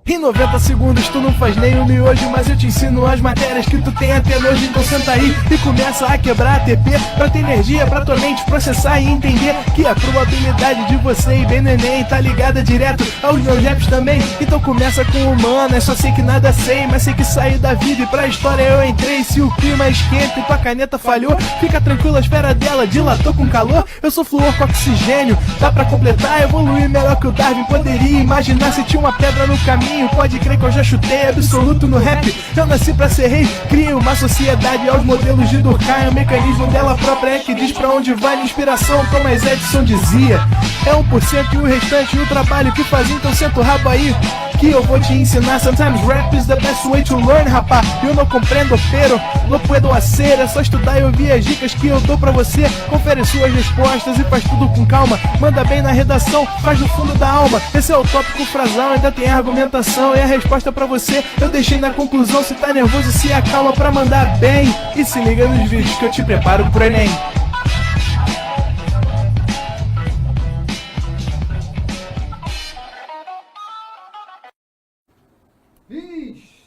Em 90 segundos tu não faz nem um miojo, mas eu te ensino as matérias que tu tem até hoje. Então senta aí e começa a quebrar ATP pra ter energia pra tua mente processar e entender que a probabilidade de você ir bem no Enem tá ligada direto aos meus raps também. Então começa com humanas, só sei que nada sei, mas sei que saí da vida e pra história eu entrei. Se o clima esquenta e tua caneta falhou, fica tranquilo, a esfera dela dilatou com calor. Eu sou flúor com oxigênio, dá pra completar, evoluir melhor que o Darwin poderia imaginar. Se tinha uma pedra no caminho, pode crer que eu já chutei absoluto no rap. Eu nasci pra ser rei, crio uma sociedade aos modelos de Durkheim. O mecanismo dela própria é que diz pra onde vai a inspiração. Thomas Edison dizia, é 1% e o restante o trabalho que fazia. Então senta o rabo aí que eu vou te ensinar. Sometimes rap is the best way to learn, rapá. Eu não compreendo, pero não puedo hacer. É só estudar e ouvir as dicas que eu dou pra você. Confere suas respostas e faz tudo com calma. Manda bem na redação, faz no fundo da alma. Esse é o tópico frasal, ainda tem argumentação. E a resposta pra você eu deixei na conclusão. Se tá nervoso, se acalma pra mandar bem. E se liga nos vídeos que eu te preparo pro Enem.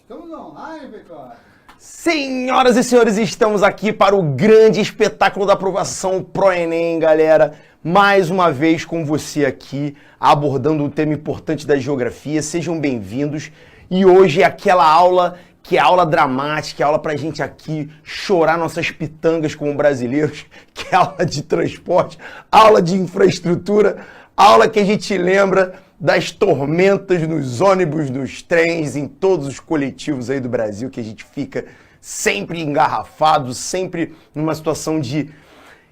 Estamos online, cara. Senhoras e senhores, estamos aqui para o grande espetáculo da aprovação Pro Enem, galera. Mais uma vez com você aqui, abordando um tema importante da geografia. Sejam bem-vindos. E hoje é aquela aula que é aula dramática, é aula pra gente aqui chorar nossas pitangas como brasileiros, que é aula de transporte, aula de infraestrutura, aula que a gente lembra das tormentas nos ônibus, nos trens, em todos os coletivos aí do Brasil, que a gente fica sempre engarrafado, sempre numa situação de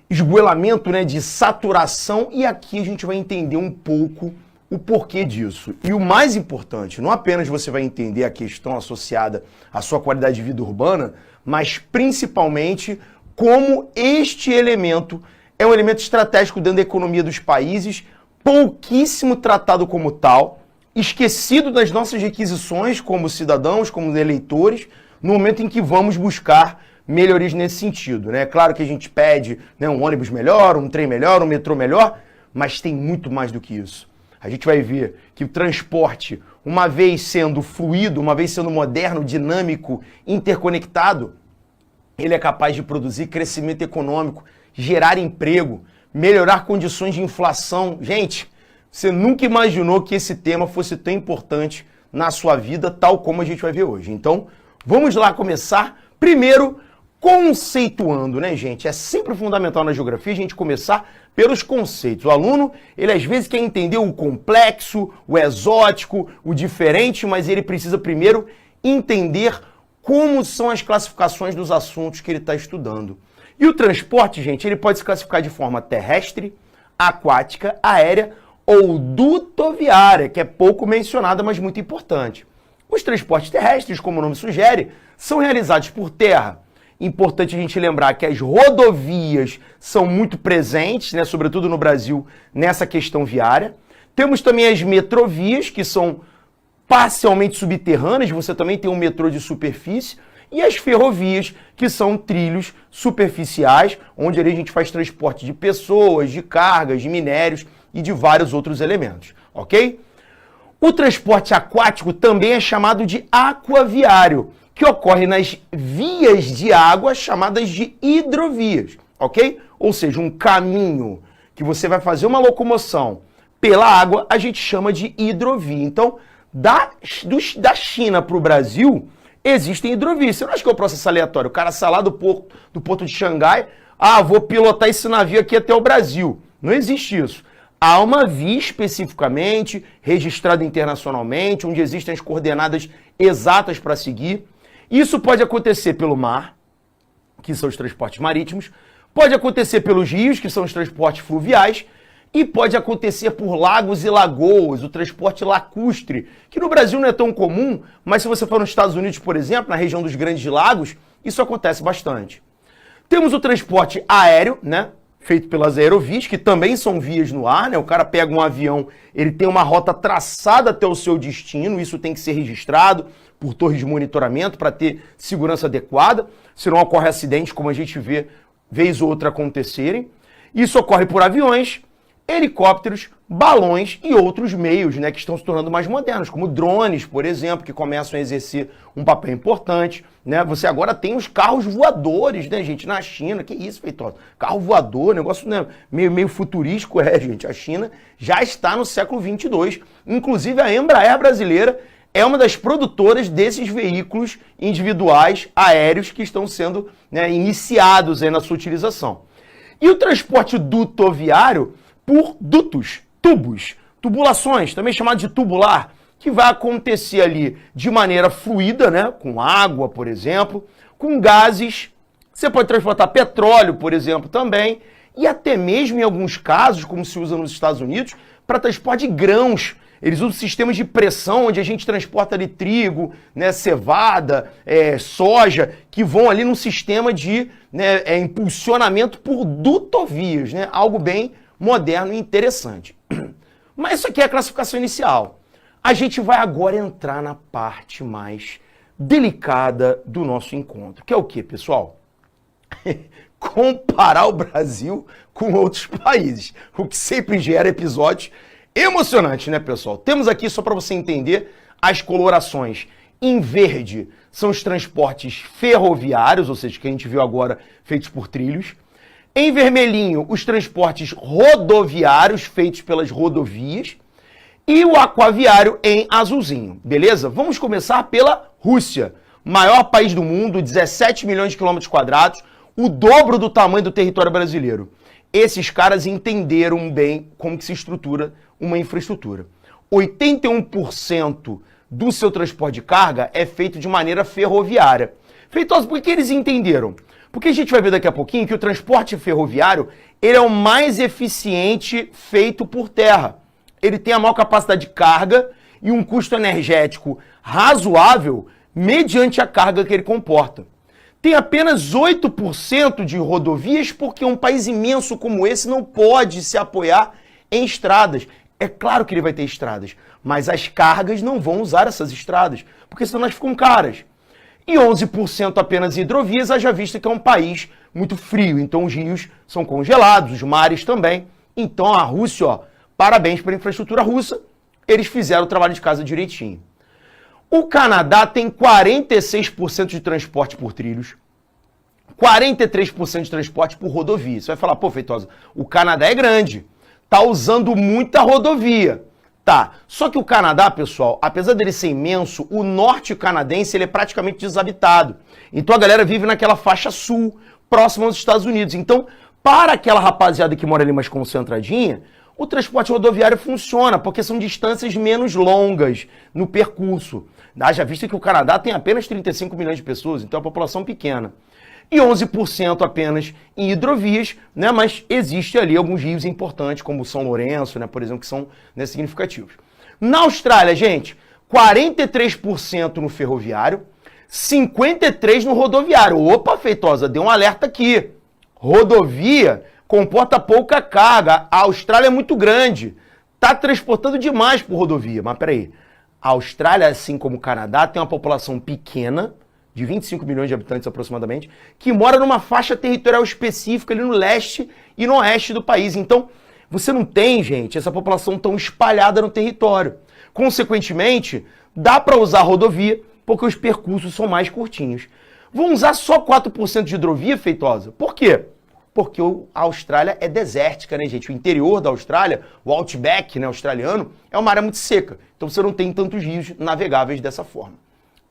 esgoelamento, né, de saturação, e aqui a gente vai entender um pouco o porquê disso. E o mais importante, não apenas você vai entender a questão associada à sua qualidade de vida urbana, mas principalmente como este elemento é um elemento estratégico dentro da economia dos países, pouquíssimo tratado como tal, esquecido das nossas requisições como cidadãos, como eleitores, no momento em que vamos buscar melhorias nesse sentido, né? Claro que a gente pede, né, um ônibus melhor, um trem melhor, um metrô melhor, mas tem muito mais do que isso. A gente vai ver que o transporte, uma vez sendo fluido, uma vez sendo moderno, dinâmico, interconectado, ele é capaz de produzir crescimento econômico, gerar emprego, melhorar condições de inflação. Gente, você nunca imaginou que esse tema fosse tão importante na sua vida, tal como a gente vai ver hoje. Então, vamos lá começar. Primeiro, Conceituando, né, gente? É sempre fundamental na geografia a gente começar pelos conceitos. O aluno, ele às vezes quer entender o complexo, o exótico, o diferente, mas ele precisa primeiro entender como são as classificações dos assuntos que ele está estudando. E o transporte, gente, ele pode se classificar de forma terrestre, aquática, aérea ou dutoviária, que é pouco mencionada, mas muito importante. Os transportes terrestres, como o nome sugere, são realizados por terra. Importante a gente lembrar que as rodovias são muito presentes, né, sobretudo no Brasil, nessa questão viária. Temos também as metrovias, que são parcialmente subterrâneas, você também tem um metrô de superfície, e as ferrovias, que são trilhos superficiais, onde ali a gente faz transporte de pessoas, de cargas, de minérios e de vários outros elementos, ok? O transporte aquático também é chamado de aquaviário, que ocorre nas vias de água chamadas de hidrovias, ok? Ou seja, um caminho que você vai fazer uma locomoção pela água, a gente chama de hidrovia. Então, da China para o Brasil, existem hidrovias. Você não acha que é um processo aleatório? O cara sai lá do porto de Xangai, vou pilotar esse navio aqui até o Brasil. Não existe isso. Há uma via especificamente, registrada internacionalmente, onde existem as coordenadas exatas para seguir. Isso pode acontecer pelo mar, que são os transportes marítimos, pode acontecer pelos rios, que são os transportes fluviais, e pode acontecer por lagos e lagoas, o transporte lacustre, que no Brasil não é tão comum, mas se você for nos Estados Unidos, por exemplo, na região dos Grandes Lagos, isso acontece bastante. Temos o transporte aéreo, né? Feito pelas aerovias, que também são vias no ar, né? O cara pega um avião, ele tem uma rota traçada até o seu destino, isso tem que ser registrado por torres de monitoramento para ter segurança adequada, senão ocorre acidente, como a gente vê vez ou outra acontecerem. Isso ocorre por aviões, helicópteros, balões e outros meios, né, que estão se tornando mais modernos, como drones, por exemplo, que começam a exercer um papel importante, né? Você agora tem os carros voadores, né, gente, na China. Que isso, Feitosa? Carro voador, negócio, né, meio futurístico, gente. A China já está no século 22. Inclusive a Embraer brasileira é uma das produtoras desses veículos individuais aéreos que estão sendo, né, iniciados aí na sua utilização. E o transporte dutoviário por dutos, tubos, tubulações, também chamado de tubular, que vai acontecer ali de maneira fluida, né, com água, por exemplo, com gases. Você pode transportar petróleo, por exemplo, também, e até mesmo em alguns casos, como se usa nos Estados Unidos, para transporte de grãos. Eles usam sistemas de pressão, onde a gente transporta ali trigo, né, cevada, soja, que vão ali num sistema de, né, impulsionamento por dutovias, né, algo bem moderno e interessante. Mas isso aqui é a classificação inicial. A gente vai agora entrar na parte mais delicada do nosso encontro, que é o quê, pessoal? Comparar o Brasil com outros países, o que sempre gera episódios emocionantes, né, pessoal? Temos aqui, só para você entender, as colorações. Em verde são os transportes ferroviários, ou seja, que a gente viu agora feitos por trilhos. Em vermelhinho, os transportes rodoviários feitos pelas rodovias. E o aquaviário em azulzinho, beleza? Vamos começar pela Rússia, maior país do mundo, 17 milhões de quilômetros quadrados, o dobro do tamanho do território brasileiro. Esses caras entenderam bem como que se estrutura uma infraestrutura. 81% do seu transporte de carga é feito de maneira ferroviária. Feitosa, por que eles entenderam? Porque a gente vai ver daqui a pouquinho que o transporte ferroviário ele é o mais eficiente feito por terra. Ele tem a maior capacidade de carga e um custo energético razoável mediante a carga que ele comporta. Tem apenas 8% de rodovias porque um país imenso como esse não pode se apoiar em estradas. É claro que ele vai ter estradas, mas as cargas não vão usar essas estradas, porque senão elas ficam caras. E 11% apenas hidrovias, haja vista que é um país muito frio, então os rios são congelados, os mares também. Então a Rússia, ó, parabéns para a infraestrutura russa, eles fizeram o trabalho de casa direitinho. O Canadá tem 46% de transporte por trilhos, 43% de transporte por rodovia. Você vai falar, pô, Feitosa, o Canadá é grande, tá usando muita rodovia. Tá, só que o Canadá, pessoal, apesar dele ser imenso, o norte canadense ele é praticamente desabitado. Então a galera vive naquela faixa sul, próxima aos Estados Unidos. Então, para aquela rapaziada que mora ali mais concentradinha, o transporte rodoviário funciona, porque são distâncias menos longas no percurso. Haja visto que o Canadá tem apenas 35 milhões de pessoas, então é uma população pequena. E 11% apenas em hidrovias, né? Mas existe ali alguns rios importantes, como o São Lourenço, né? Por exemplo, que são, né, significativos. Na Austrália, gente, 43% no ferroviário, 53% no rodoviário. Opa, Feitosa, deu um alerta aqui. Rodovia comporta pouca carga. A Austrália é muito grande. Está transportando demais por rodovia. Mas peraí, a Austrália, assim como o Canadá, tem uma população pequena, de 25 milhões de habitantes aproximadamente, que mora numa faixa territorial específica ali no leste e no oeste do país. Então, você não tem, gente, essa população tão espalhada no território. Consequentemente, dá para usar a rodovia, porque os percursos são mais curtinhos. Vão usar só 4% de hidrovia, Feitosa? Por quê? Porque a Austrália é desértica, né, gente? O interior da Austrália, o Outback, né, australiano, é uma área muito seca. Então você não tem tantos rios navegáveis dessa forma.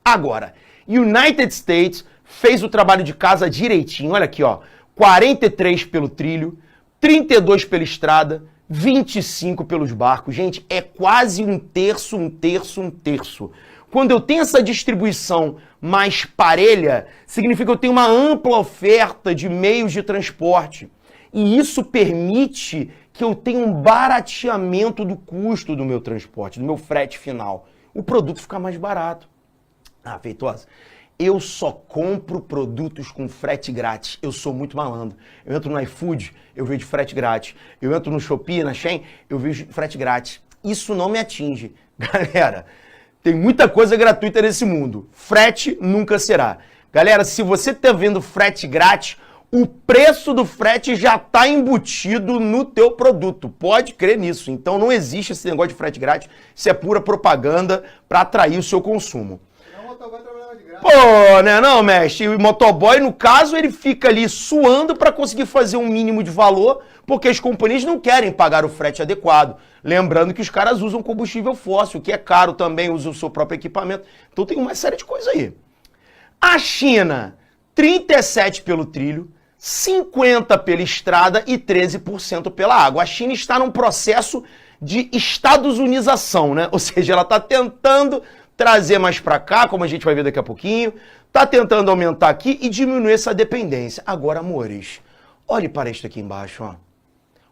Agora, United States fez o trabalho de casa direitinho. Olha aqui, ó. 43 pelo trilho, 32 pela estrada, 25 pelos barcos. Gente, é quase um terço, um terço, um terço. Quando eu tenho essa distribuição mais parelha, significa que eu tenho uma ampla oferta de meios de transporte. E isso permite que eu tenha um barateamento do custo do meu transporte, do meu frete final. O produto fica mais barato. Ah, Feitosa, eu só compro produtos com frete grátis. Eu sou muito malandro. Eu entro no iFood, eu vejo frete grátis. Eu entro no Shopee, na Shein, eu vejo frete grátis. Isso não me atinge. Galera, tem muita coisa gratuita nesse mundo. Frete nunca será. Galera, se você está vendo frete grátis, o preço do frete já está embutido no teu produto. Pode crer nisso. Então não existe esse negócio de frete grátis. Isso é pura propaganda para atrair o seu consumo. Pô, né não, mestre? O motoboy, no caso, ele fica ali suando para conseguir fazer um mínimo de valor, porque as companhias não querem pagar o frete adequado. Lembrando que os caras usam combustível fóssil, que é caro também, usa o seu próprio equipamento. Então tem uma série de coisas aí. A China, 37% pelo trilho, 50% pela estrada e 13% pela água. A China está num processo de estadunização, né? Ou seja, ela está tentando trazer mais para cá, como a gente vai ver daqui a pouquinho, tá tentando aumentar aqui e diminuir essa dependência. Agora, amores, olhe para isso aqui embaixo, ó.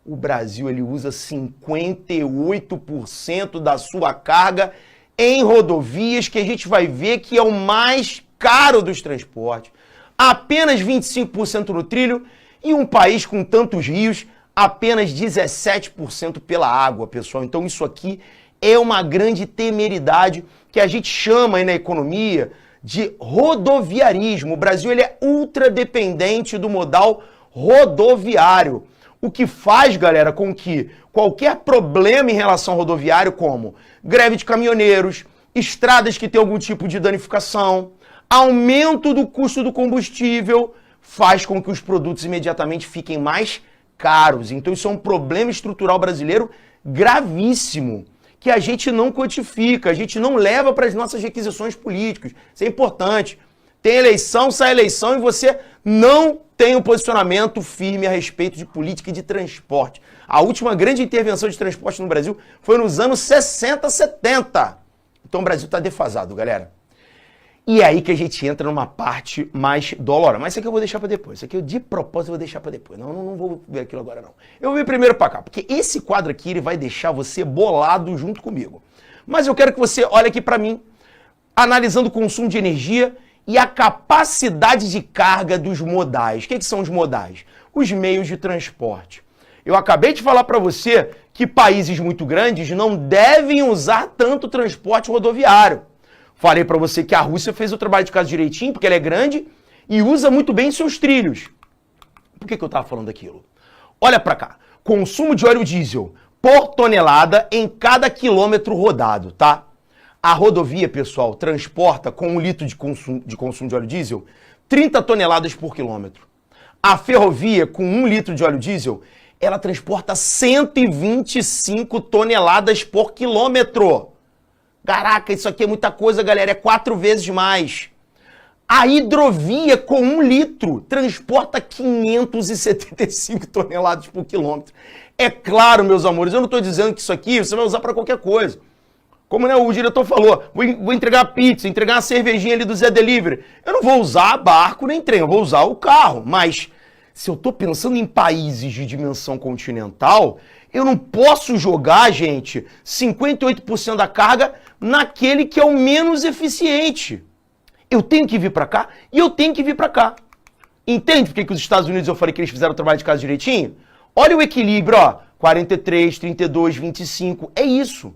O Brasil, ele usa 58% da sua carga em rodovias, que a gente vai ver que é o mais caro dos transportes. Apenas 25% no trilho e um país com tantos rios, apenas 17% pela água, pessoal. Então isso aqui é uma grande temeridade que a gente chama aí na economia de rodoviarismo. O Brasil ele é ultra dependente do modal rodoviário. O que faz, galera, com que qualquer problema em relação ao rodoviário, como greve de caminhoneiros, estradas que têm algum tipo de danificação, aumento do custo do combustível, faz com que os produtos imediatamente fiquem mais caros. Então isso é um problema estrutural brasileiro gravíssimo, que a gente não quantifica, a gente não leva para as nossas requisições políticas. Isso é importante. Tem eleição, sai eleição e você não tem um posicionamento firme a respeito de política e de transporte. A última grande intervenção de transporte no Brasil foi nos anos 60, 70. Então o Brasil está defasado, galera. E é aí que a gente entra numa parte mais dolorosa. Mas isso aqui eu vou deixar para depois. Isso aqui eu de propósito vou deixar para depois. Não vou ver aquilo agora não. Eu vou vir primeiro para cá, porque esse quadro aqui ele vai deixar você bolado junto comigo. Mas eu quero que você olhe aqui para mim, analisando o consumo de energia e a capacidade de carga dos modais. O que são os modais? Os meios de transporte. Eu acabei de falar para você que países muito grandes não devem usar tanto transporte rodoviário. Falei para você que a Rússia fez o trabalho de casa direitinho, porque ela é grande e usa muito bem seus trilhos. Por que eu estava falando daquilo? Olha para cá. Consumo de óleo diesel por tonelada em cada quilômetro rodado, tá? A rodovia, pessoal, transporta com 1 litro de consumo de óleo diesel 30 toneladas por quilômetro. A ferrovia, com 1 litro de óleo diesel, ela transporta 125 toneladas por quilômetro. Caraca, isso aqui é muita coisa, galera, é 4 vezes mais. A hidrovia com 1 litro transporta 575 toneladas por quilômetro. É claro, meus amores, eu não estou dizendo que isso aqui você vai usar para qualquer coisa. Como, né, o diretor falou, vou entregar pizza, entregar uma cervejinha ali do Zé Delivery. Eu não vou usar barco nem trem, eu vou usar o carro. Mas se eu estou pensando em países de dimensão continental, eu não posso jogar, gente, 58% da carga naquele que é o menos eficiente. Eu tenho que vir para cá e eu tenho que vir para cá. Entende por que os Estados Unidos, eu falei que eles fizeram o trabalho de casa direitinho? Olha o equilíbrio, ó, 43, 32, 25, é isso.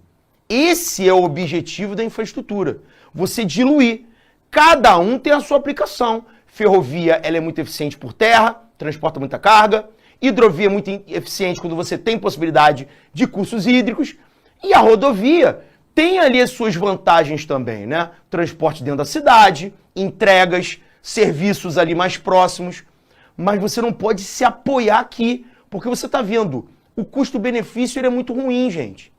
Esse é o objetivo da infraestrutura, você diluir. Cada um tem a sua aplicação. Ferrovia, ela é muito eficiente por terra, transporta muita carga. Hidrovia é muito eficiente quando você tem possibilidade de cursos hídricos. E a rodovia tem ali as suas vantagens também, né? Transporte dentro da cidade, entregas, serviços ali mais próximos. Mas você não pode se apoiar aqui, porque você está vendo, o custo-benefício ele é muito ruim, gente.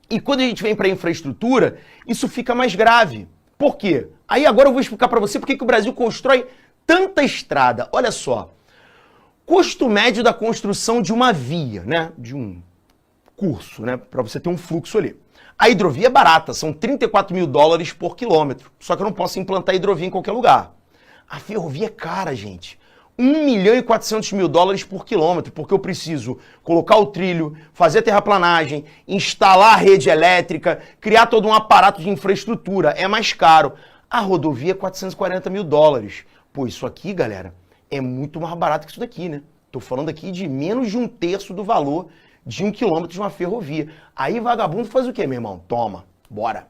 E quando a gente vem para a infraestrutura, isso fica mais grave. Por quê? Aí agora eu vou explicar para você por que o Brasil constrói tanta estrada. Olha só, custo médio da construção de uma via, né? De um curso, né? Para você ter um fluxo ali. A hidrovia é barata, são 34 mil dólares por quilômetro. Só que eu não posso implantar hidrovia em qualquer lugar. A ferrovia é cara, gente. 1 milhão e 400 mil dólares por quilômetro, porque eu preciso colocar o trilho, fazer a terraplanagem, instalar a rede elétrica, criar todo um aparato de infraestrutura. É mais caro. A rodovia é 440 mil dólares. Pô, isso aqui, galera, é muito mais barato que isso daqui, né? Tô falando aqui de menos de 1/3 do valor de 1 quilômetro de uma ferrovia. Aí vagabundo faz o quê, meu irmão? Toma, bora.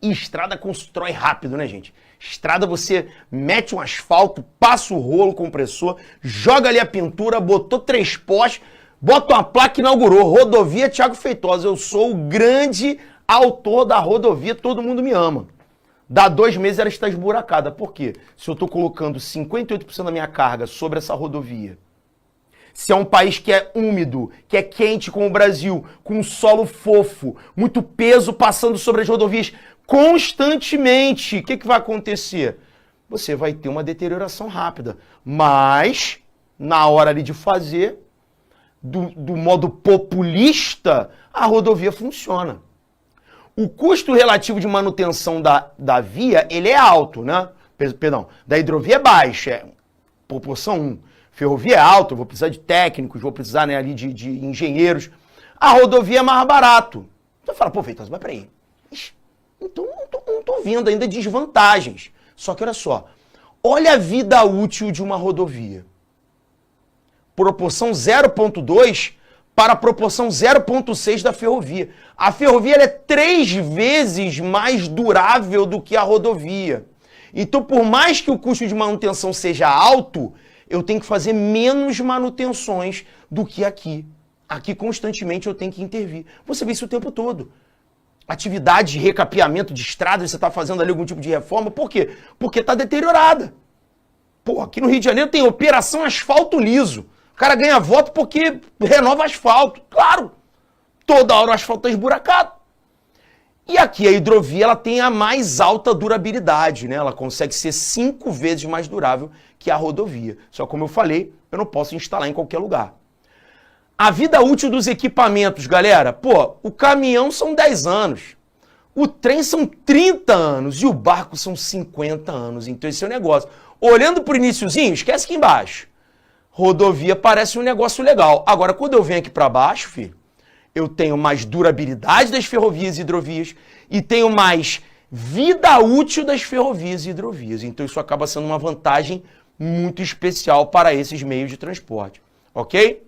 E estrada constrói rápido, né, gente? Estrada você mete um asfalto, passa o rolo compressor, joga ali a pintura, botou 3 postes, bota uma placa e inaugurou. Rodovia Thiago Feitosa. Eu sou o grande autor da rodovia, todo mundo me ama. Dá 2 meses ela está esburacada. Por quê? Se eu estou colocando 58% da minha carga sobre essa rodovia, se é um país que é úmido, que é quente como o Brasil, com um solo fofo, muito peso passando sobre as rodovias constantemente, o que vai acontecer? Você vai ter uma deterioração rápida. Mas, na hora ali de fazer, do modo populista, a rodovia funciona. O custo relativo de manutenção da via, ele é alto, né? Perdão, da hidrovia é baixo, é proporção 1. Ferrovia é alto, eu vou precisar de técnicos, vou precisar, né, ali de engenheiros. A rodovia é mais barato. Você fala, pô, Feitosa, mas peraí. Então não tô vendo ainda desvantagens. Só que olha só, olha a vida útil de uma rodovia. Proporção 0,2 para a proporção 0,6 da ferrovia. A ferrovia ela é 3 vezes mais durável do que a rodovia. Então, por mais que o custo de manutenção seja alto, eu tenho que fazer menos manutenções do que aqui. Aqui, constantemente, eu tenho que intervir. Você vê isso o tempo todo. Atividade de recapeamento de estrada, você está fazendo ali algum tipo de reforma. Por quê? Porque está deteriorada. Pô, aqui no Rio de Janeiro tem operação asfalto liso. O cara ganha voto porque renova asfalto. Claro, toda hora o asfalto está esburacado. E aqui a hidrovia ela tem a mais alta durabilidade, né? Ela consegue ser 5 vezes mais durável que a rodovia. Só como eu falei, eu não posso instalar em qualquer lugar. A vida útil dos equipamentos, galera, pô, o caminhão são 10 anos, o trem são 30 anos e o barco são 50 anos. Então esse é o negócio. Olhando pro iniciozinho, esquece aqui embaixo. Rodovia parece um negócio legal. Agora, quando eu venho aqui para baixo, filho, eu tenho mais durabilidade das ferrovias e hidrovias e tenho mais vida útil das ferrovias e hidrovias. Então isso acaba sendo uma vantagem muito especial para esses meios de transporte, ok?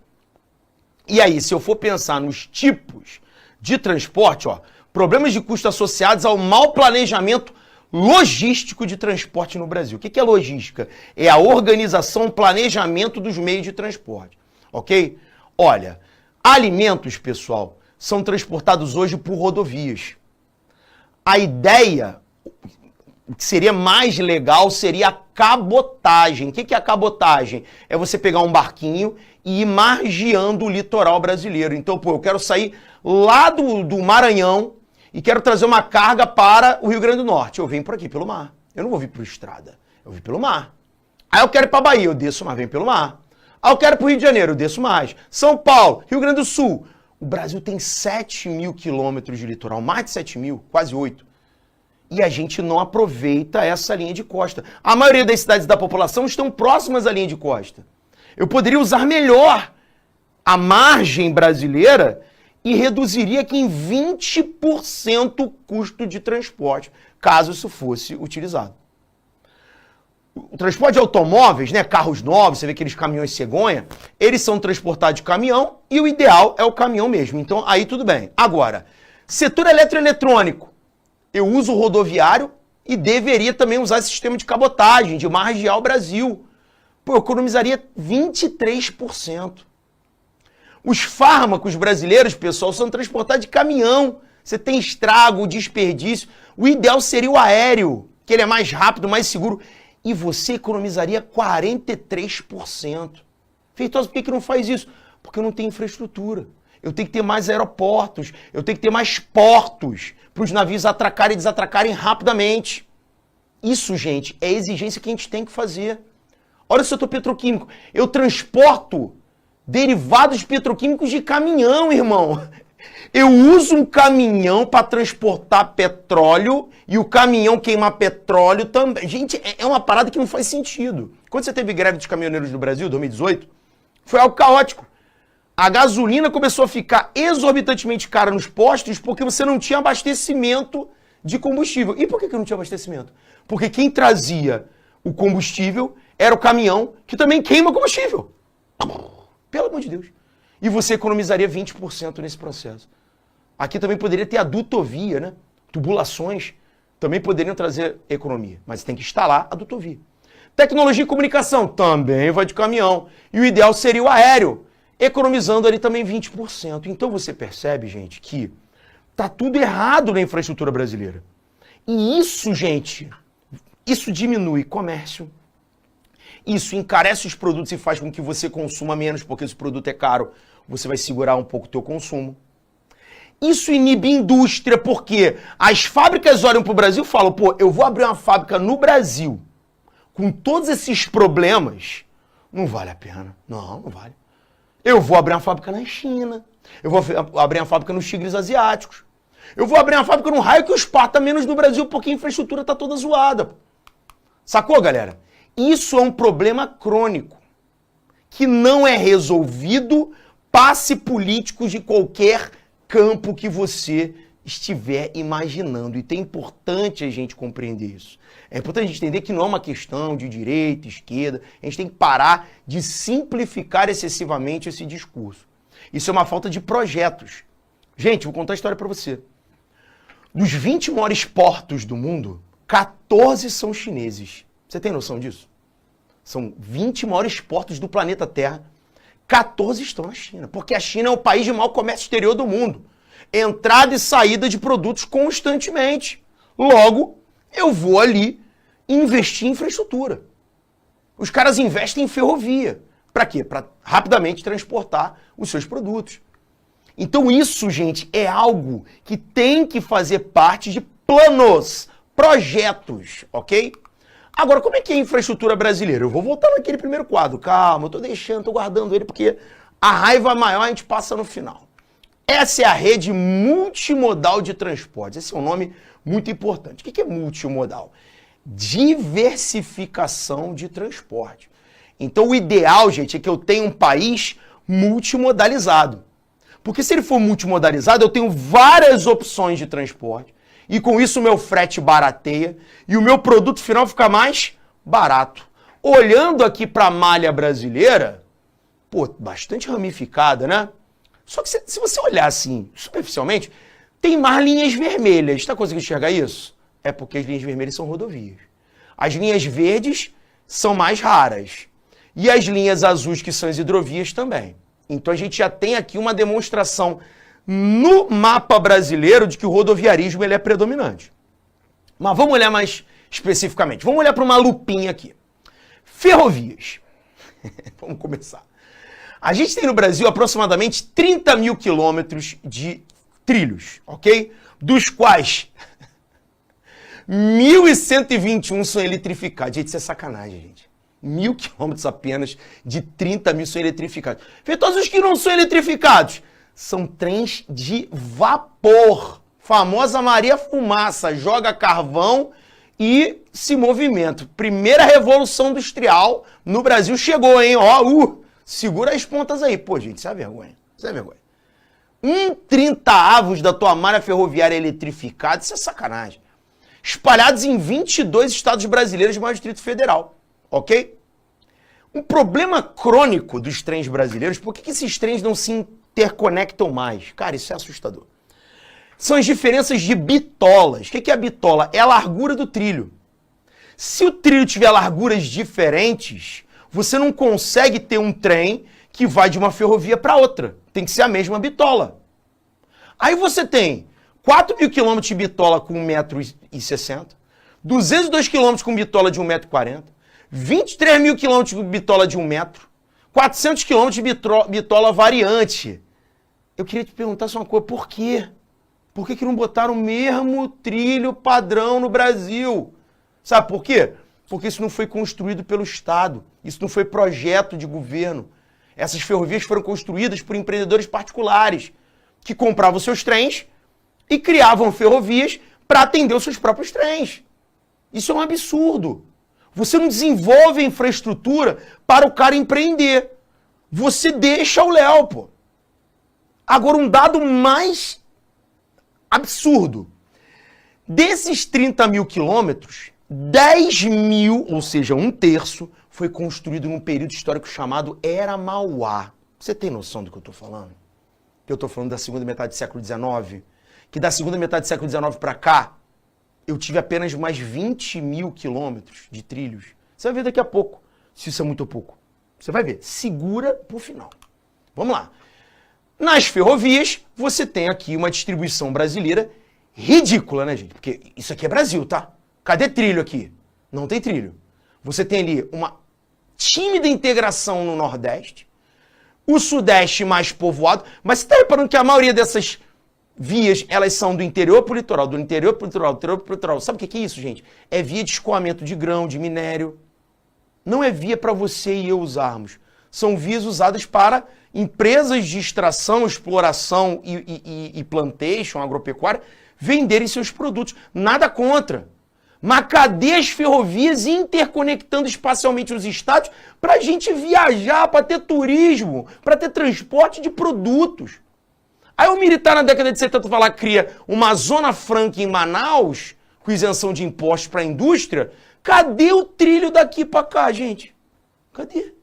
E aí, se eu for pensar nos tipos de transporte, ó, problemas de custo associados ao mau planejamento logístico de transporte no Brasil. O que é logística? É a organização, planejamento dos meios de transporte, ok? Olha, alimentos, pessoal, são transportados hoje por rodovias. A ideia, o que seria mais legal, seria a cabotagem. O que é a cabotagem? É você pegar um barquinho e ir margeando o litoral brasileiro. Então, pô, eu quero sair lá do Maranhão e quero trazer uma carga para o Rio Grande do Norte. Eu venho por aqui, pelo mar. Eu não vou vir por estrada, eu vim pelo mar. Aí eu quero ir para Bahia, eu desço, mas venho pelo mar. Aí eu quero ir para o Rio de Janeiro, eu desço mais. São Paulo, Rio Grande do Sul. O Brasil tem 7.000 quilômetros de litoral, mais de 7.000, quase 8. E a gente não aproveita essa linha de costa. A maioria das cidades da população estão próximas à linha de costa. Eu poderia usar melhor a margem brasileira e reduziria aqui em 20% o custo de transporte, caso isso fosse utilizado. O transporte de automóveis, né, carros novos, você vê aqueles caminhões cegonha, eles são transportados de caminhão e o ideal é o caminhão mesmo. Então, aí tudo bem. Agora, setor eletroeletrônico, eu uso o rodoviário e deveria também usar esse sistema de cabotagem, de margear o Brasil. Pô, eu economizaria 23%. Os fármacos brasileiros, pessoal, são transportados de caminhão. Você tem estrago, desperdício. O ideal seria o aéreo, que ele é mais rápido, mais seguro. E você economizaria 43%. Feitosa, por que não faz isso? Porque eu não tenho infraestrutura. Eu tenho que ter mais aeroportos, eu tenho que ter mais portos para os navios atracarem e desatracarem rapidamente. Isso, gente, é exigência que a gente tem que fazer. Olha o setor petroquímico. Eu transporto derivados petroquímicos de caminhão, irmão. Eu uso um caminhão para transportar petróleo e o caminhão queimar petróleo também. Gente, é uma parada que não faz sentido. Quando você teve greve dos caminhoneiros no Brasil, 2018, foi algo caótico. A gasolina começou a ficar exorbitantemente cara nos postos porque você não tinha abastecimento de combustível. E por que não tinha abastecimento? Porque quem trazia o combustível era o caminhão que também queima combustível. Pelo amor de Deus. E você economizaria 20% nesse processo. Aqui também poderia ter a dutovia, né? Tubulações também poderiam trazer economia, mas tem que instalar a dutovia. Tecnologia e comunicação também vai de caminhão. E o ideal seria o aéreo, economizando ali também 20%. Então você percebe, gente, que tá tudo errado na infraestrutura brasileira. E isso, gente, isso diminui comércio. Isso encarece os produtos e faz com que você consuma menos, porque se o produto é caro, você vai segurar um pouco o teu consumo. Isso inibe indústria, porque as fábricas olham para o Brasil e falam, pô, eu vou abrir uma fábrica no Brasil com todos esses problemas, não vale a pena. Não, não vale. Eu vou abrir uma fábrica na China, eu vou abrir uma fábrica nos tigres asiáticos, eu vou abrir uma fábrica no raio que os parta menos no Brasil, porque a infraestrutura está toda zoada. Sacou, galera? Isso é um problema crônico, que não é resolvido, passe políticos de qualquer campo que você estiver imaginando. E é importante a gente compreender isso. É importante a gente entender que não é uma questão de direita, esquerda. A gente tem que parar de simplificar excessivamente esse discurso. Isso é uma falta de projetos. Gente, vou contar a história para você. Dos 20 maiores portos do mundo, 14 são chineses. Você tem noção disso? São 20 maiores portos do planeta Terra. 14 estão na China, porque a China é o país de maior comércio exterior do mundo. Entrada e saída de produtos constantemente. Logo, eu vou ali investir em infraestrutura. Os caras investem em ferrovia. Para quê? Para rapidamente transportar os seus produtos. Então isso, gente, é algo que tem que fazer parte de planos, projetos, ok? Agora, como é que é a infraestrutura brasileira? Eu vou voltar naquele primeiro quadro. Calma, eu tô deixando, tô guardando ele, porque a raiva maior a gente passa no final. Essa é a rede multimodal de transportes. Esse é um nome muito importante. O que é multimodal? Diversificação de transporte. Então, o ideal, gente, é que eu tenha um país multimodalizado. Porque se ele for multimodalizado, eu tenho várias opções de transporte. E com isso o meu frete barateia e o meu produto final fica mais barato. Olhando aqui para a malha brasileira, pô, bastante ramificada, né? Só que se você olhar assim, superficialmente, tem mais linhas vermelhas. Está conseguindo enxergar isso? É porque as linhas vermelhas são rodovias. As linhas verdes são mais raras. E as linhas azuis, que são as hidrovias, também. Então a gente já tem aqui uma demonstração no mapa brasileiro de que o rodoviarismo ele é predominante. Mas vamos olhar mais especificamente. Vamos olhar para uma lupinha aqui. Ferrovias. Vamos começar. A gente tem no Brasil aproximadamente 30 mil quilômetros de trilhos, ok? Dos quais 1.121 são eletrificados. Gente, isso é sacanagem, gente. 1.000 quilômetros apenas de 30 mil são eletrificados. Vê todos os que não são eletrificados. São trens de vapor. Famosa Maria Fumaça. Joga carvão e se movimenta. Primeira revolução industrial no Brasil chegou, hein? Ó, segura as pontas aí. Pô, gente, isso é vergonha. Isso é vergonha. 1/30 da tua malha ferroviária eletrificada, isso é sacanagem. Espalhados em 22 estados brasileiros mais Distrito Federal, ok? Um problema crônico dos trens brasileiros, por que esses trens não se interconectam mais? Cara, isso é assustador. São as diferenças de bitolas. O que é a bitola? É a largura do trilho. Se o trilho tiver larguras diferentes, você não consegue ter um trem que vai de uma ferrovia para outra. Tem que ser a mesma bitola. Aí você tem 4.000 quilômetros de bitola com 1,60 m, 202 quilômetros com bitola de 1,40 m, 23.000 quilômetros com bitola de 1 metro, 400 quilômetros de bitola variante. Eu queria te perguntar só uma coisa, por quê? Por que não botaram o mesmo trilho padrão no Brasil? Sabe por quê? Porque isso não foi construído pelo Estado, isso não foi projeto de governo. Essas ferrovias foram construídas por empreendedores particulares que compravam seus trens e criavam ferrovias para atender os seus próprios trens. Isso é um absurdo. Você não desenvolve a infraestrutura para o cara empreender. Você deixa o Léo, pô. Agora, um dado mais absurdo. Desses 30.000 quilômetros, 10.000, ou seja, 1/3, foi construído num período histórico chamado Era Mauá. Você tem noção do que eu estou falando? Que eu estou falando da segunda metade do século XIX? Que da segunda metade do século XIX para cá, eu tive apenas mais 20.000 quilômetros de trilhos. Você vai ver daqui a pouco se isso é muito ou pouco. Você vai ver. Segura pro final. Vamos lá. Nas ferrovias, você tem aqui uma distribuição brasileira ridícula, né, gente? Porque isso aqui é Brasil, tá? Cadê trilho aqui? Não tem trilho. Você tem ali uma tímida integração no Nordeste, o Sudeste mais povoado, mas você está reparando que a maioria dessas vias, elas são do interior para o litoral, do interior para o litoral, do interior para o litoral. Sabe o que é isso, gente? É via de escoamento de grão, de minério. Não é via para você e eu usarmos. São vias usadas para empresas de extração, exploração e plantation, agropecuária, venderem seus produtos. Nada contra. Mas cadê as ferrovias interconectando espacialmente os estados para a gente viajar, para ter turismo, para ter transporte de produtos? Aí o militar na década de 70 vai lá, cria uma zona franca em Manaus, com isenção de impostos para a indústria. Cadê o trilho daqui para cá, gente? Cadê?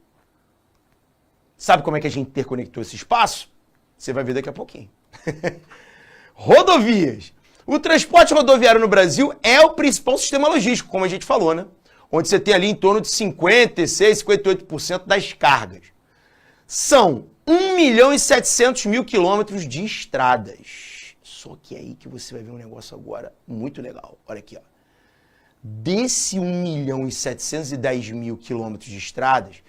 Sabe como é que a gente interconectou esse espaço? Você vai ver daqui a pouquinho. Rodovias. O transporte rodoviário no Brasil é o principal sistema logístico, como a gente falou, né? Onde você tem ali em torno de 56, 58% das cargas. São 1.700.000 quilômetros de estradas. Só que é aí que você vai ver um negócio agora muito legal. Olha aqui, ó. Desse 1.710.000 quilômetros de estradas,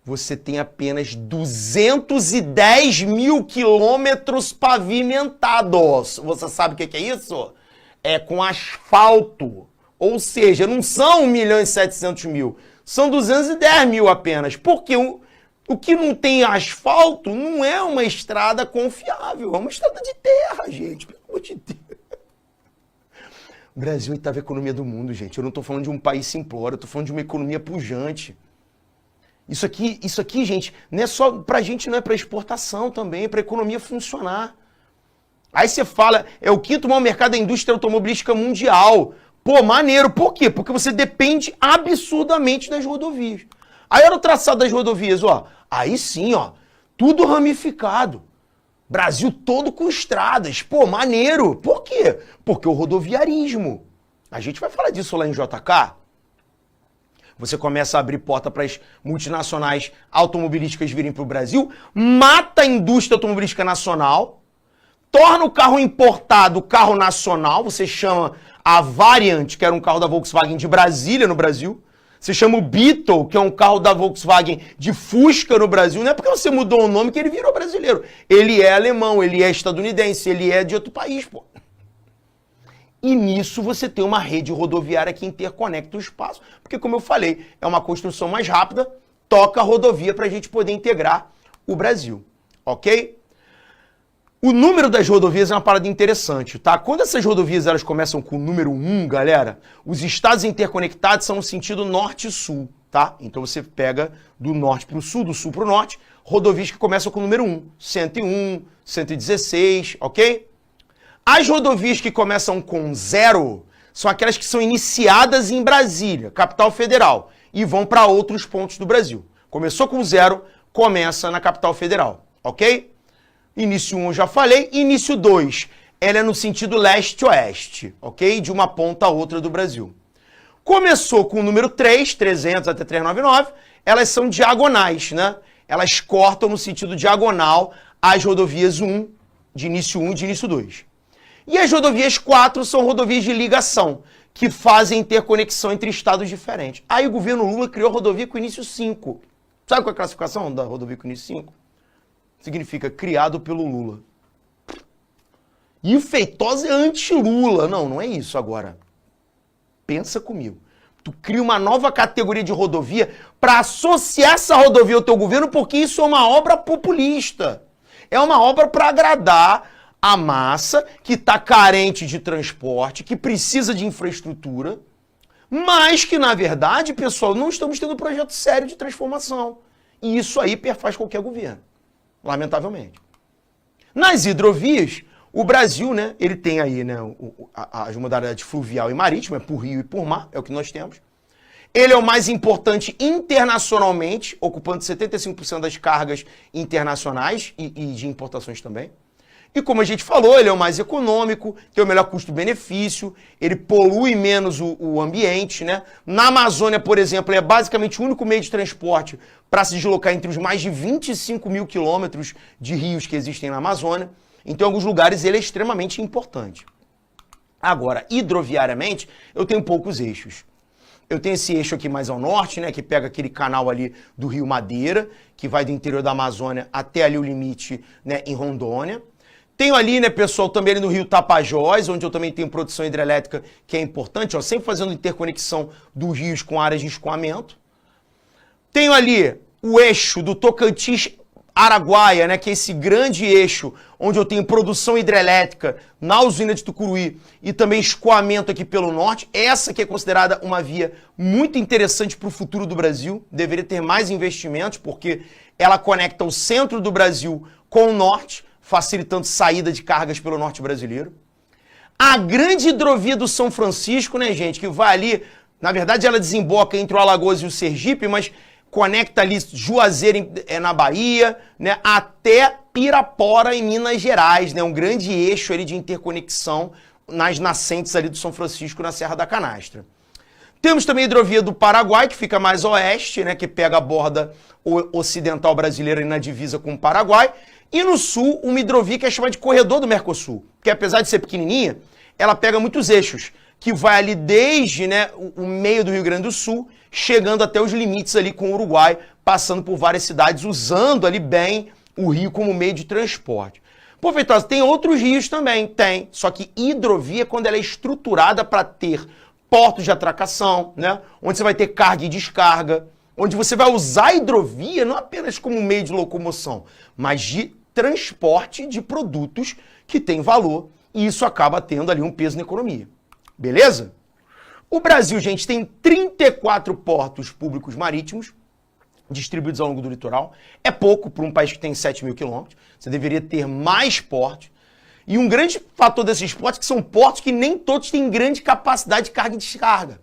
você tem apenas 210.000 quilômetros pavimentados. Você sabe o que é isso? É com asfalto. Ou seja, não são 1.700.000, são 210.000 apenas. Porque o que não tem asfalto não é uma estrada confiável, é uma estrada de terra, gente. Pelo amor de Deus. O Brasil é a oitava economia do mundo, gente. Eu não estou falando de um país simplório, eu estou falando de uma economia pujante. Isso aqui, gente, não é só pra gente, não é para exportação também, é para a economia funcionar. Aí você fala, é o quinto maior mercado da indústria automobilística mundial. Pô, maneiro. Por quê? Porque você depende absurdamente das rodovias. Aí olha o traçado das rodovias, ó. Aí sim, ó, tudo ramificado. Brasil todo com estradas. Pô, maneiro. Por quê? Porque o rodoviarismo. A gente vai falar disso lá em JK. Você começa a abrir porta para as multinacionais automobilísticas virem para o Brasil, mata a indústria automobilística nacional, torna o carro importado carro nacional, você chama a Variant, que era um carro da Volkswagen de Brasília, no Brasil, Você chama o Beetle, que é um carro da Volkswagen, de Fusca no Brasil, não é porque você mudou o nome que ele virou brasileiro. Ele é alemão, ele é estadunidense, ele é de outro país, pô. E nisso você tem uma rede rodoviária que interconecta o espaço, porque como eu falei, é uma construção mais rápida, toca a rodovia para a gente poder integrar o Brasil, ok? O número das rodovias é uma parada interessante, tá? Quando essas rodovias elas começam com o número 1, galera, os estados interconectados são no sentido norte e sul, tá? Então você pega do norte para o sul, do sul para o norte, rodovias que começam com o número 1, 101, 116, ok? As rodovias que começam com 0 são aquelas que são iniciadas em Brasília, capital federal, e vão para outros pontos do Brasil. Começou com 0, começa na capital federal, ok? Início 1 eu já falei, início 2, ela é no sentido leste-oeste, ok? De uma ponta a outra do Brasil. Começou com o número 3, 300 até 399, elas são diagonais, né? Elas cortam no sentido diagonal as rodovias 1, de início 1 e de início 2. E as rodovias 4 são rodovias de ligação, que fazem interconexão entre estados diferentes. Aí o governo Lula criou a rodovia com início 5. Sabe qual é a classificação da rodovia com início 5? Significa criado pelo Lula. E o Feitosa é anti-Lula. Não, não é isso agora. Pensa comigo. Tu cria uma nova categoria de rodovia para associar essa rodovia ao teu governo, porque isso é uma obra populista. É uma obra para agradar a massa que está carente de transporte, que precisa de infraestrutura, mas que, na verdade, pessoal, não estamos tendo um projeto sério de transformação. E isso aí perfaz qualquer governo. Lamentavelmente. Nas hidrovias, o Brasil, né, ele tem aí, né, as modalidades fluvial e marítima, é por rio e por mar, é o que nós temos. Ele é o mais importante internacionalmente, ocupando 75% das cargas internacionais e de importações também. E como a gente falou, ele é o mais econômico, tem o melhor custo-benefício, ele polui menos o ambiente, né? Na Amazônia, por exemplo, ele é basicamente o único meio de transporte para se deslocar entre os mais de 25 mil quilômetros de rios que existem na Amazônia. Então, em alguns lugares, ele é extremamente importante. Agora, hidroviariamente, eu tenho poucos eixos. Eu tenho esse eixo aqui mais ao norte, né, que pega aquele canal ali do Rio Madeira, que vai do interior da Amazônia até ali o limite, né, em Rondônia. Tenho ali, né, pessoal, também ali no Rio Tapajós, onde eu também tenho produção hidrelétrica que é importante, ó, sempre fazendo interconexão dos rios com áreas de escoamento. Tenho ali o eixo do Tocantins-Araguaia, né, que é esse grande eixo onde eu tenho produção hidrelétrica na usina de Tucuruí e também escoamento aqui pelo norte. Essa que é considerada uma via muito interessante para o futuro do Brasil. Deveria ter mais investimentos, porque ela conecta o centro do Brasil com o norte, facilitando saída de cargas pelo norte brasileiro. A grande hidrovia do São Francisco, né, gente, que vai ali, na verdade ela desemboca entre o Alagoas e o Sergipe, mas conecta ali Juazeiro na Bahia, né, até Pirapora em Minas Gerais, né, um grande eixo ali de interconexão nas nascentes ali do São Francisco na Serra da Canastra. Temos também a hidrovia do Paraguai, que fica mais oeste, né, que pega a borda ocidental brasileira na divisa com o Paraguai. E no sul, uma hidrovia que é chamada de Corredor do Mercosul, que apesar de ser pequenininha, ela pega muitos eixos, que vai ali desde, né, o meio do Rio Grande do Sul, chegando até os limites ali com o Uruguai, passando por várias cidades, usando ali bem o rio como meio de transporte. Pô, Feitosa, tem outros rios também? Tem, só que hidrovia, quando ela é estruturada para ter portos de atracação, né, onde você vai ter carga e descarga, onde você vai usar a hidrovia não apenas como meio de locomoção, mas de transporte de produtos que tem valor, e isso acaba tendo ali um peso na economia. Beleza? O Brasil, gente, tem 34 portos públicos marítimos distribuídos ao longo do litoral. É pouco para um país que tem 7 mil quilômetros. Você deveria ter mais portos. E um grande fator desses portos é que são portos que nem todos têm grande capacidade de carga e descarga.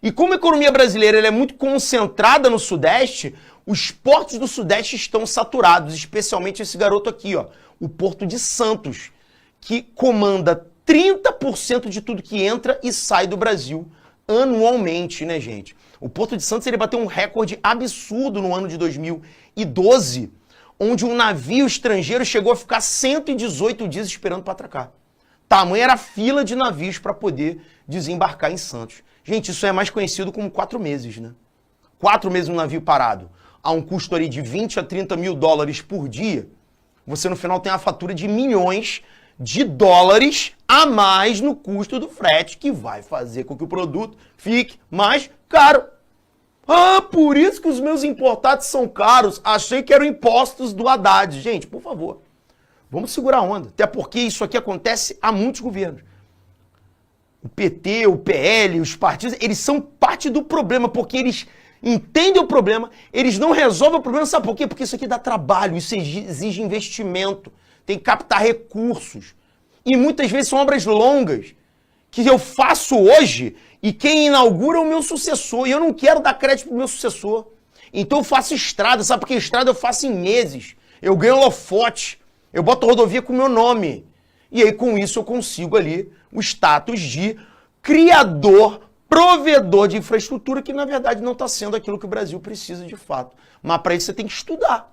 E como a economia brasileira ela é muito concentrada no Sudeste, os portos do Sudeste estão saturados, especialmente esse garoto aqui, ó, o Porto de Santos, que comanda 30% de tudo que entra e sai do Brasil anualmente, né, gente? O Porto de Santos ele bateu um recorde absurdo no ano de 2012, onde um navio estrangeiro chegou a ficar 118 dias esperando para atracar. Tamanha era a fila de navios para poder desembarcar em Santos. Gente, isso é mais conhecido como 4 meses, né? 4 meses no navio parado, a um custo ali de 20 a 30 mil dólares por dia, você no final tem uma fatura de milhões de dólares a mais no custo do frete, que vai fazer com que o produto fique mais caro. Ah, por isso que os meus importados são caros. Achei que eram impostos do Haddad. Gente, por favor, vamos segurar a onda. Até porque isso aqui acontece a muitos governos. O PT, o PL, os partidos, eles são parte do problema, porque eles entendem o problema, eles não resolvem o problema, sabe por quê? Porque isso aqui dá trabalho, isso exige investimento, tem que captar recursos. E muitas vezes são obras longas, que eu faço hoje, e quem inaugura é o meu sucessor, e eu não quero dar crédito pro meu sucessor. Então eu faço estrada, sabe por que estrada eu faço em meses? Eu ganho holofote, eu boto rodovia com o meu nome. E aí com isso eu consigo ali o status de criador, provedor de infraestrutura, que na verdade não está sendo aquilo que o Brasil precisa de fato. Mas para isso você tem que estudar.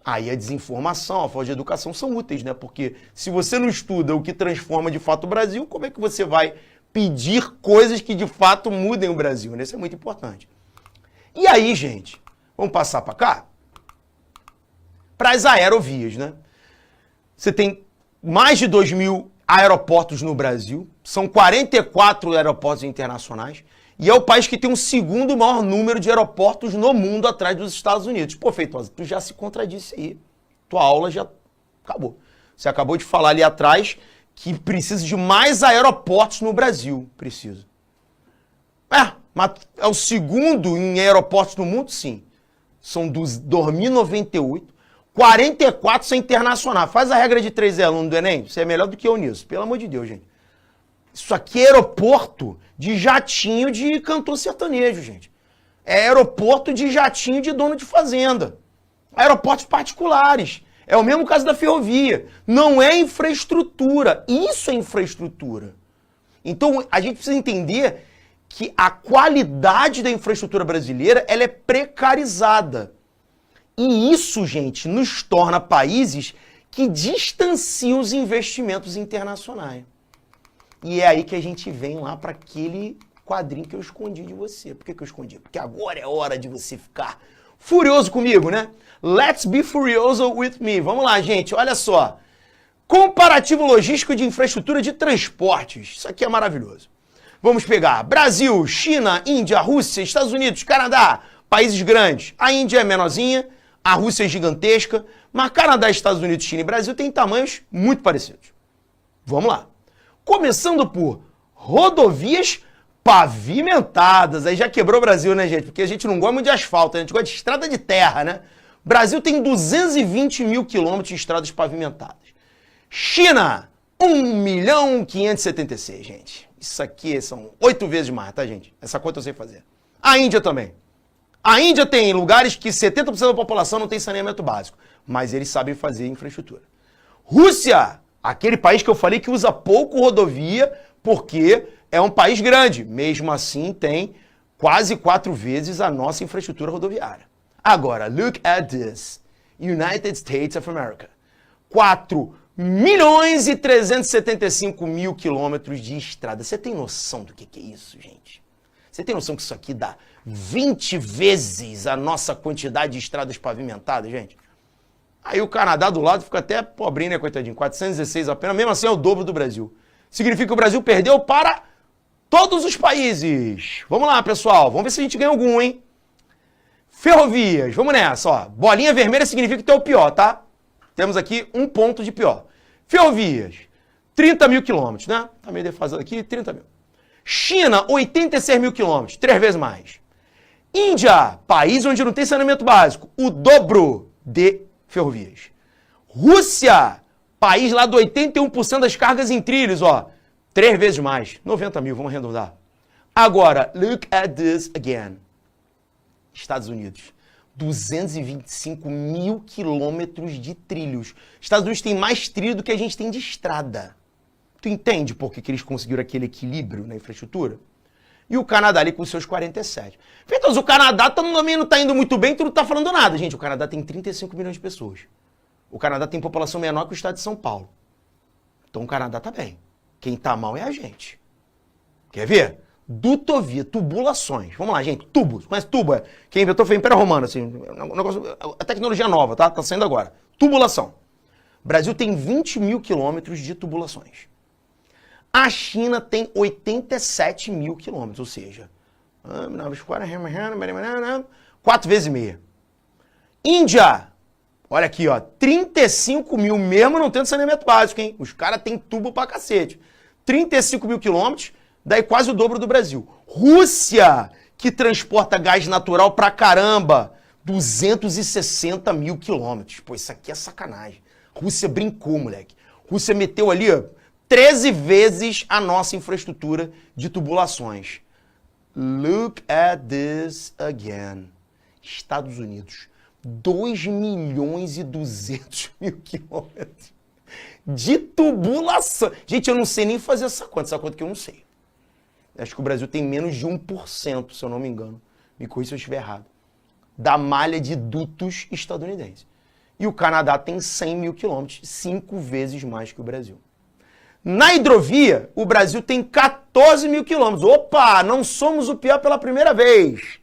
Aí a desinformação, a falta de educação são úteis, né? Porque se você não estuda o que transforma de fato o Brasil, como é que você vai pedir coisas que de fato mudem o Brasil? Isso é muito importante. E aí, gente, vamos passar para cá? Para as aerovias, né? Você tem mais de 2.000 aeroportos no Brasil, são 44 aeroportos internacionais, e é o país que tem o segundo maior número de aeroportos no mundo atrás dos Estados Unidos. Pô, Feitosa, tu já se contradisse aí. Tua aula já acabou. Você acabou de falar ali atrás que precisa de mais aeroportos no Brasil. Precisa. Mas é o segundo em aeroportos no mundo? Sim. São dos 2098. 44 são internacionais. Faz a regra de 3 alunos do Enem. Você é melhor do que eu nisso. Pelo amor de Deus, gente. Isso aqui é aeroporto de jatinho de cantor sertanejo, gente. É aeroporto de jatinho de dono de fazenda. Aeroportos particulares. É o mesmo caso da ferrovia. Não é infraestrutura. Isso é infraestrutura. Então, a gente precisa entender que a qualidade da infraestrutura brasileira ela é precarizada. E isso, gente, nos torna países que distanciam os investimentos internacionais. E é aí que a gente vem lá para aquele quadrinho que eu escondi de você. Por que eu escondi? Porque agora é hora de você ficar furioso comigo, né? Let's be furioso with me. Vamos lá, gente, olha só. Comparativo logístico de infraestrutura de transportes. Isso aqui é maravilhoso. Vamos pegar Brasil, China, Índia, Rússia, Estados Unidos, Canadá, países grandes. A Índia é menorzinha, a Rússia é gigantesca, mas Canadá, Estados Unidos, China e Brasil têm tamanhos muito parecidos. Vamos lá. Começando por rodovias pavimentadas. Aí já quebrou o Brasil, né, gente? Porque a gente não gosta muito de asfalto, a gente gosta de estrada de terra, né? Brasil tem 220 mil quilômetros de estradas pavimentadas. China, 1.576.000, gente. Isso aqui são 8 vezes mais, tá, gente? Essa conta eu sei fazer. A Índia também. A Índia tem lugares que 70% da população não tem saneamento básico, mas eles sabem fazer infraestrutura. Rússia, aquele país que eu falei que usa pouco rodovia, porque é um país grande. Mesmo assim, tem quase 4 vezes a nossa infraestrutura rodoviária. Agora, look at this. United States of America. 4.375.000 quilômetros de estrada. Você tem noção do que é isso, gente? Você tem noção que isso aqui dá 20 vezes a nossa quantidade de estradas pavimentadas, gente? Aí o Canadá do lado fica até pobrinho, né, coitadinho? 416 apenas, mesmo assim é o dobro do Brasil. Significa que o Brasil perdeu para todos os países. Vamos lá, pessoal, vamos ver se a gente ganha algum, hein? Ferrovias, vamos nessa, ó. Bolinha vermelha significa que tu é o pior, tá? Temos aqui um ponto de pior. Ferrovias, 30 mil quilômetros, né? Tá meio defasado aqui, 30 mil. China, 86 mil quilômetros, 3 vezes mais. Índia, país onde não tem saneamento básico, o dobro de ferrovias. Rússia, país lá do 81% das cargas em trilhos, ó, 3 vezes mais, 90 mil, vamos arredondar. Agora, look at this again. Estados Unidos, 225 mil quilômetros de trilhos. Estados Unidos tem mais trilho do que a gente tem de estrada. Tu entende por que eles conseguiram aquele equilíbrio na infraestrutura? E o Canadá ali com seus 47. Então, o Canadá também não está indo muito bem, tu não está falando nada. Gente, o Canadá tem 35 milhões de pessoas. O Canadá tem população menor que o estado de São Paulo. Então o Canadá está bem. Quem está mal é a gente. Quer ver? Dutovia, tubulações. Vamos lá, gente, tubos. Conhece tubo? Quem inventou foi o Império Romano, assim, um negócio, a tecnologia nova, tá? Tá saindo agora. Tubulação. O Brasil tem 20 mil quilômetros de tubulações. A China tem 87 mil quilômetros, ou seja, 4 vezes e meia. Índia, olha aqui, ó, 35 mil, mesmo não tendo saneamento básico, hein? Os caras têm tubo pra cacete. 35 mil quilômetros, daí quase o dobro do Brasil. Rússia, que transporta gás natural pra caramba, 260 mil quilômetros. Pô, isso aqui é sacanagem. Rússia brincou, moleque. Rússia meteu ali, ó, 13 vezes a nossa infraestrutura de tubulações. Look at this again. Estados Unidos, 2 milhões e 200 mil quilômetros de tubulação. Gente, eu não sei nem fazer essa conta que eu não sei. Acho que o Brasil tem menos de 1%, se eu não me engano. Me corrija se eu estiver errado. Da malha de dutos estadunidense. E o Canadá tem 100 mil quilômetros, 5 vezes mais que o Brasil. Na hidrovia, o Brasil tem 14 mil quilômetros. Opa, não somos o pior pela primeira vez.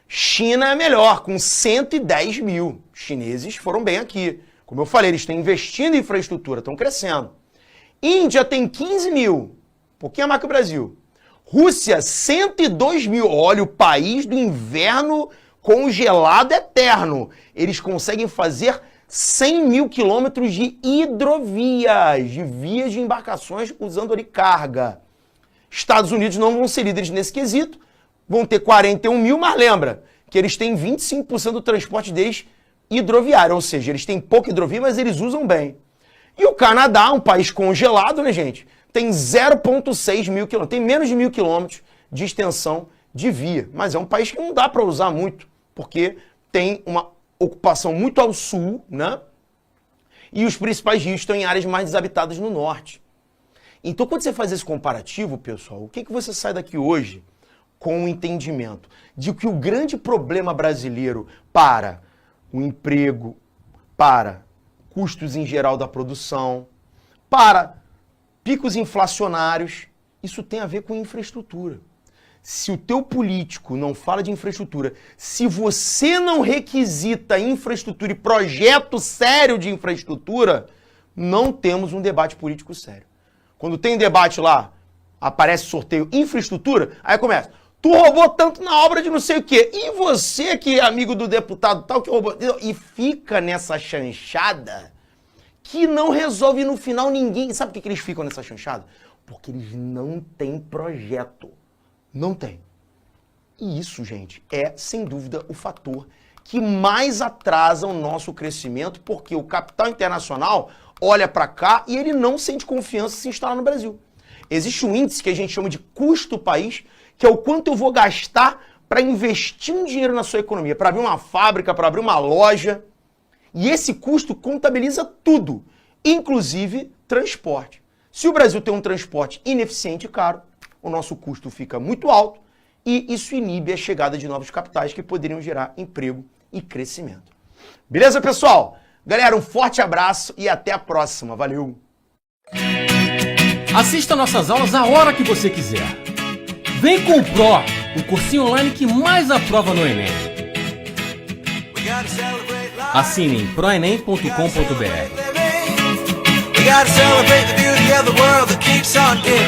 China é melhor, com 110 mil. Os chineses foram bem aqui. Como eu falei, eles estão investindo em infraestrutura, estão crescendo. Índia tem 15 mil, um pouquinho mais que o Brasil. Rússia, 102 mil. Olha, o país do inverno congelado eterno. Eles conseguem fazer 100 mil quilômetros de hidrovias, de vias de embarcações usando ali carga. Estados Unidos não vão ser líderes nesse quesito, vão ter 41 mil, mas lembra que eles têm 25% do transporte deles hidroviário, ou seja, eles têm pouca hidrovia, mas eles usam bem. E o Canadá, um país congelado, né, gente, tem 0,6 mil quilômetros, tem menos de 1.000 quilômetros de extensão de via, mas é um país que não dá para usar muito, porque tem uma ocupação muito ao sul, né? E os principais rios estão em áreas mais desabitadas no norte. Então, quando você faz esse comparativo, pessoal, o que você sai daqui hoje com o entendimento de que o grande problema brasileiro para o emprego, para custos em geral da produção, para picos inflacionários, isso tem a ver com infraestrutura. Se o teu político não fala de infraestrutura, se você não requisita infraestrutura e projeto sério de infraestrutura, não temos um debate político sério. Quando tem debate lá, aparece sorteio infraestrutura, aí começa, tu roubou tanto na obra de não sei o quê, e você que é amigo do deputado tal que roubou, e fica nessa chanchada que não resolve no final ninguém. Sabe por que eles ficam nessa chanchada? Porque eles não têm projeto. Não tem. E isso, gente, é, sem dúvida, o fator que mais atrasa o nosso crescimento, porque o capital internacional olha para cá e ele não sente confiança em se instalar no Brasil. Existe um índice que a gente chama de custo país, que é o quanto eu vou gastar para investir um dinheiro na sua economia, para abrir uma fábrica, para abrir uma loja. E esse custo contabiliza tudo, inclusive transporte. Se o Brasil tem um transporte ineficiente e caro, o nosso custo fica muito alto e isso inibe a chegada de novos capitais que poderiam gerar emprego e crescimento. Beleza, pessoal? Galera, um forte abraço e até a próxima. Valeu! Assista nossas aulas a hora que você quiser. Vem com o Pro, o cursinho online que mais aprova no Enem. Assine em proenem.com.br. We gotta celebrate the beauty of the world that keeps on giving.